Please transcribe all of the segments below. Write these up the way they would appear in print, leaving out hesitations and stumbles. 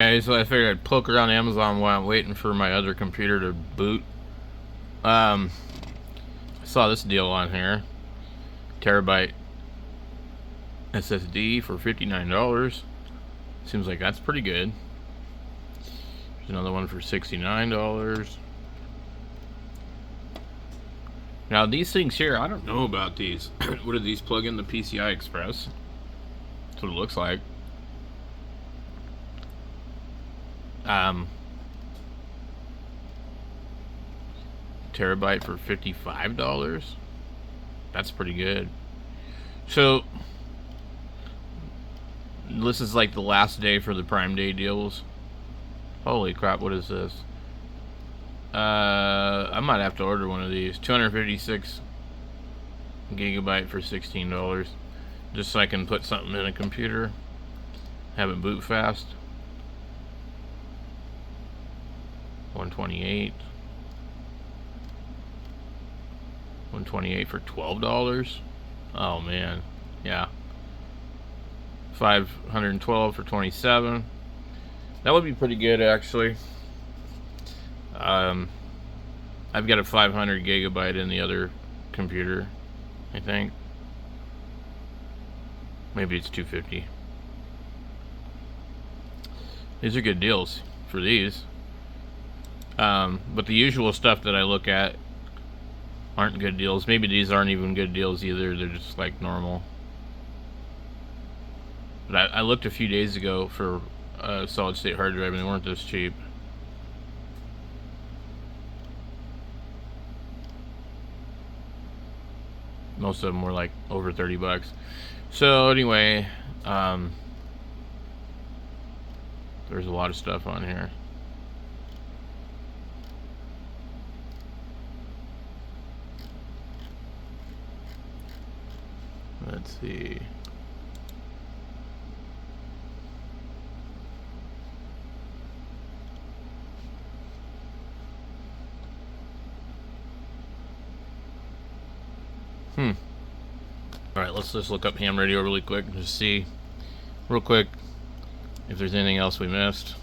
Anyway, so I figured I'd poke around Amazon while I'm waiting for my other computer to boot. I saw this deal on here. Terabyte SSD for $59. Seems like that's pretty good. There's another one for $69. Now these things here, I don't know about these. What do these plug in the PCI Express? That's what it looks like. Terabyte for $55. That's pretty good. So this is like the last day for the Prime Day deals. Holy crap, what is this? I might have to order one of these. 256 gigabyte for $16. Just so I can put something in a computer. Have it boot fast. 128. 128 for $12. Oh man, yeah. 512 for 27. That would be pretty good actually. I've got a 500 gigabyte in the other computer, I think. Maybe it's 250. These are good deals for these. But the usual stuff that I look at aren't good deals. Maybe these aren't even good deals either. They're just like normal. But I looked a few days ago for a solid state hard drive and they weren't this cheap. Most of them were like over 30 bucks. So anyway, there's a lot of stuff on here. Let's see. Alright, let's just look up ham radio really quick and just see real quick if there's anything else we missed.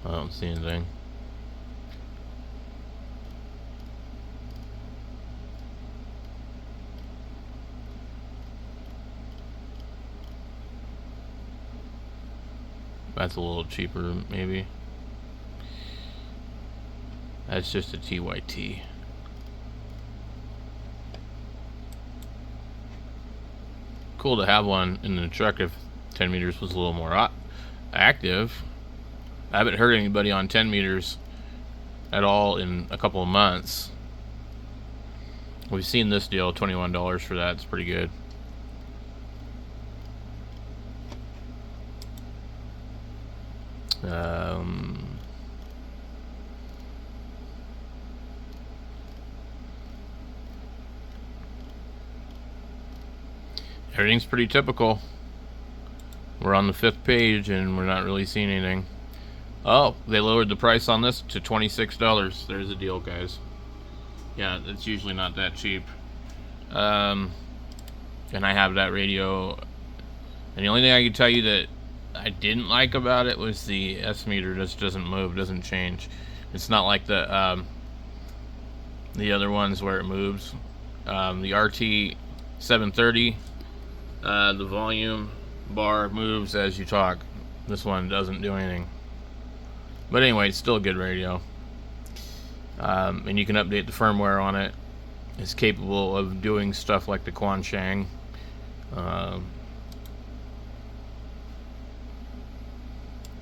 I don't see anything. That's a little cheaper, maybe. That's just a TYT. Cool to have one in the truck if 10 meters was a little more active. I haven't heard anybody on 10 meters at all in a couple of months. We've seen this deal, $21 for that. It's pretty good. Everything's pretty typical. We're on the 5th page and we're not really seeing anything. Oh, they lowered the price on this to $26. There's a deal, guys. Yeah, it's usually not that cheap. And I have that radio. And the only thing I can tell you that I didn't like about it was the S meter just doesn't move, doesn't change. It's not like the other ones where it moves. The RT 730, the volume bar moves as you talk. This one doesn't do anything. But anyway, it's still a good radio. And you can update the firmware on it. It's capable of doing stuff like the Quan Shang.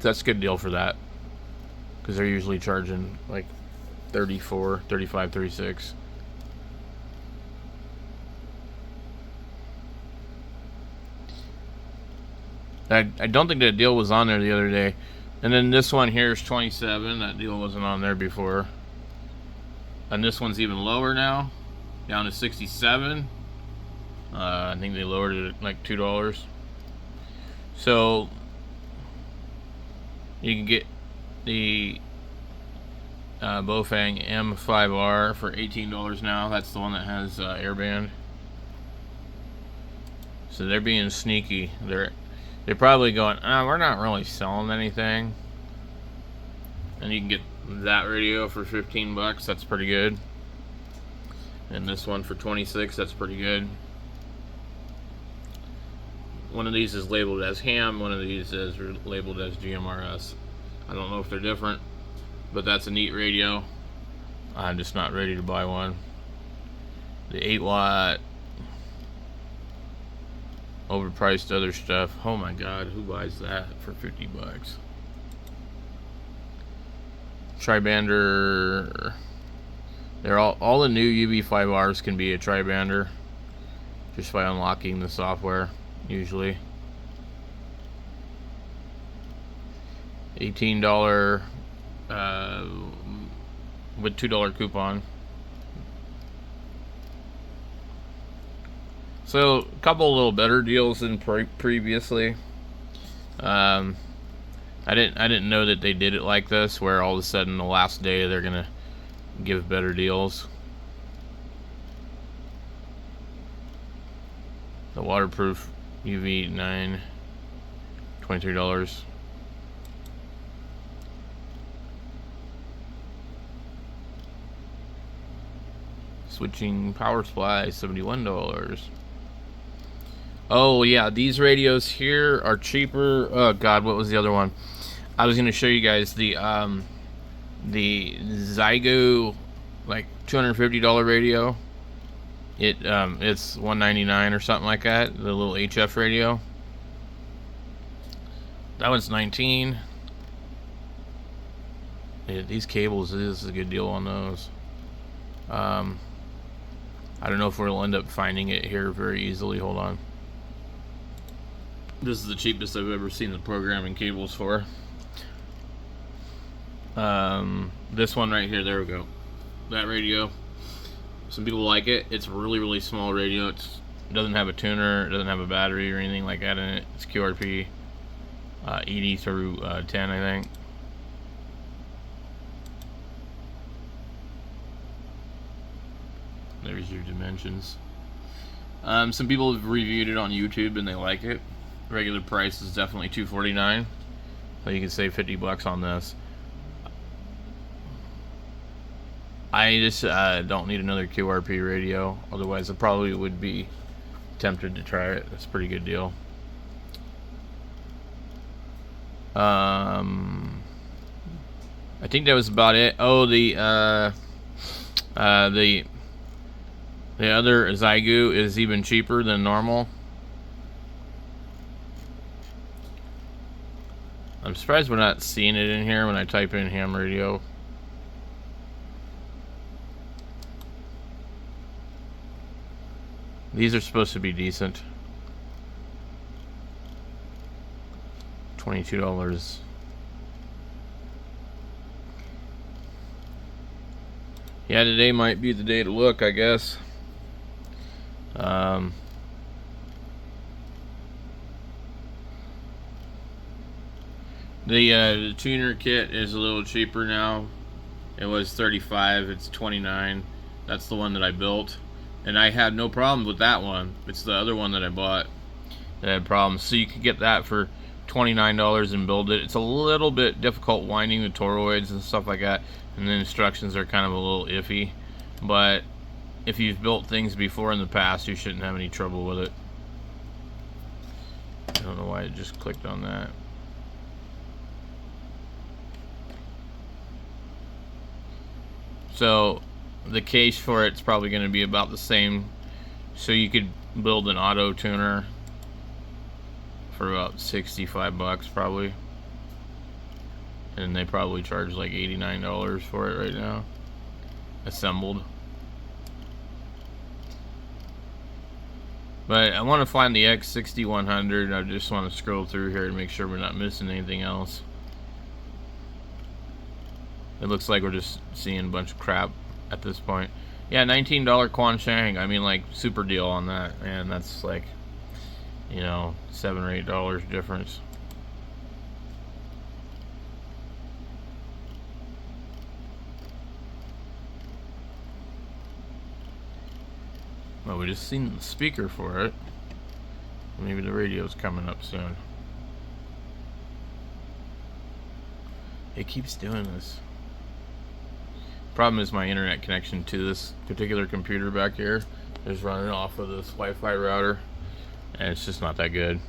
That's a good deal for that, because they're usually charging like 34, 35, 36. I don't think that deal was on there the other day. And then this one here is 27. That deal wasn't on there before. And this one's even lower now, down to 67. I think they lowered it like $2. So you can get the Bofang M5R for $18 now. That's the one that has airband. So they're being sneaky. They're probably going, we're not really selling anything. And you can get that radio for 15 bucks. That's pretty good. And this one for 26. That's pretty good. One of these is labeled as ham. One of these is labeled as GMRS. I don't know if they're different, but that's a neat radio. I'm just not ready to buy one. The 8-watt, overpriced other stuff. Oh my god, who buys that for 50 bucks? Tribander. They're all the new UV5Rs can be a tribander just by unlocking the software, usually. $18 with $2 coupon. So a couple little better deals than previously. I didn't know that they did it like this, where all of a sudden the last day they're gonna give better deals. The waterproof UV9, $23. Switching power supply, $71. Oh yeah, these radios here are cheaper. Oh god, what was the other one? I was gonna show you guys the Zygo, like $250 radio. It's $199 or something like that. The little HF radio. That one's $19. Yeah, these cables, this is a good deal on those. I don't know if we'll end up finding it here very easily. Hold on. This is the cheapest I've ever seen the programming cables for. This one right here, there we go. That radio. Some people like it. It's a really, really small radio. It doesn't have a tuner, it doesn't have a battery or anything like that in it. It's QRP, ED through 10, I think. There's your dimensions. Some people have reviewed it on YouTube and they like it. Regular price is definitely $249, so you can save 50 bucks on this. I just don't need another QRP radio. Otherwise, I probably would be tempted to try it. It's a pretty good deal. I think that was about it. Oh, the other Zygo is even cheaper than normal. I'm surprised we're not seeing it in here when I type in ham radio. These are supposed to be decent. $22. Yeah, today might be the day to look, I guess. The tuner kit is a little cheaper now. It was $35, it's $29. That's the one that I built, and I had no problems with that one. It's the other one that I bought that had problems. So you could get that for $29 and build it. It's a little bit difficult winding the toroids and stuff like that, and the instructions are kind of a little iffy, but if you've built things before in the past, you shouldn't have any trouble with it. I don't know why I just clicked on that. So the case for it's probably going to be about the same. So you could build an auto tuner for about 65 bucks probably, and they probably charge like $89 for it right now, assembled. But I want to find the x6100. I just want to scroll through here and make sure we're not missing anything else. It looks like we're just seeing a bunch of crap at this point. Yeah, $19 Quan Shang. I mean, like, super deal on that. And that's like, you know, $7 or $8 difference. Well, we just seen the speaker for it. Maybe the radio's coming up soon. It keeps doing this. Problem is my internet connection to this particular computer back here is running off of this Wi-Fi router, and it's just not that good.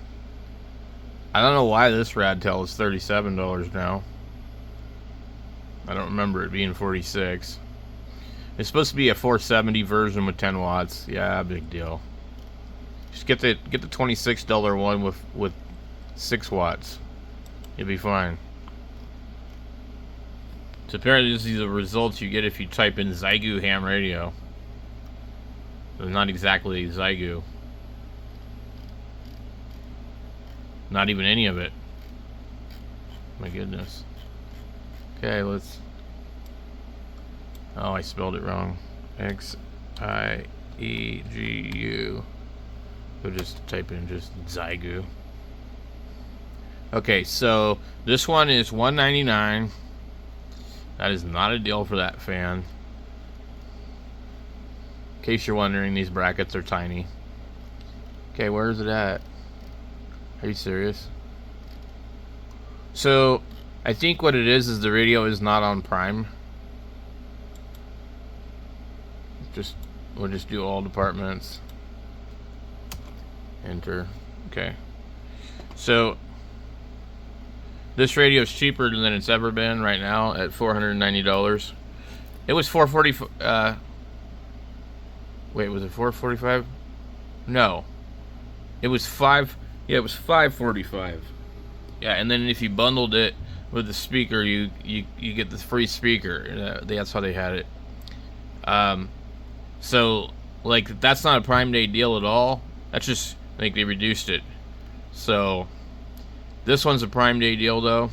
I don't know why this Radtel is $37 now. I don't remember it being 46. It's supposed to be a 470 version with 10 watts. Yeah, big deal. Just get the $26 one with 6 watts. You'll be fine. So apparently this is the results you get if you type in Xiegu ham radio. They're not exactly Xiegu. Not even any of it. My goodness. Okay, let's... Oh, I spelled it wrong. X-I-E-G-U. We'll just type in just Xiegu. Okay, so this one is $199. That is not a deal for that fan. In case you're wondering, these brackets are tiny. Okay, where is it at? Are you serious? So, I think what it is the radio is not on Prime. We'll just do all departments. Enter. Okay. So, this radio is cheaper than it's ever been right now at $490. It was $440. Wait, was it $445? No, it was $5. Yeah, it was $545. Yeah, and then if you bundled it with the speaker, you get the free speaker. That's how they had it. So like that's not a Prime Day deal at all. That's just like they reduced it. So this one's a Prime Day deal though.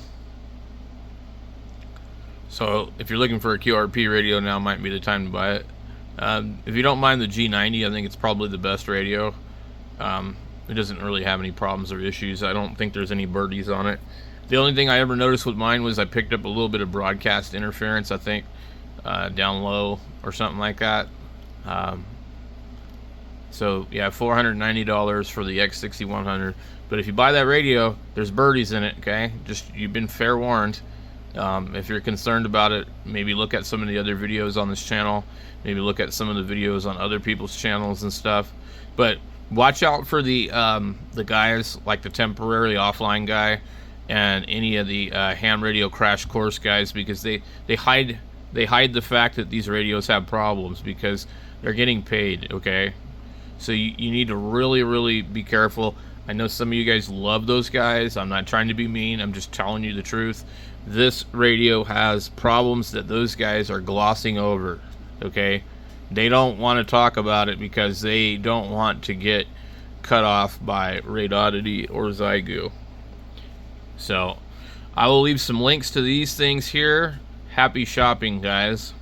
So if you're looking for a QRP radio, now might be the time to buy it. If you don't mind the G90, I think it's probably the best radio. It doesn't really have any problems or issues. I don't think there's any birdies on it. The only thing I ever noticed with mine was I picked up a little bit of broadcast interference, I think, down low or something like that. So yeah, $490 for the x6100. But if you buy that radio, there's birdies in it, okay? Just, you've been fair warned. If you're concerned about it, maybe look at some of the other videos on this channel. Maybe look at some of the videos on other people's channels and stuff. But watch out for the guys like the temporarily offline guy and any of the ham radio crash course guys, because they hide the fact that these radios have problems because they're getting paid, okay? So you need to really be careful. I know some of you guys love those guys. I'm not trying to be mean. I'm just telling you the truth. This radio has problems that those guys are glossing over, okay? They don't want to talk about it because they don't want to get cut off by Radioddity or Xiegu. So I will leave some links to these things here. Happy shopping, guys.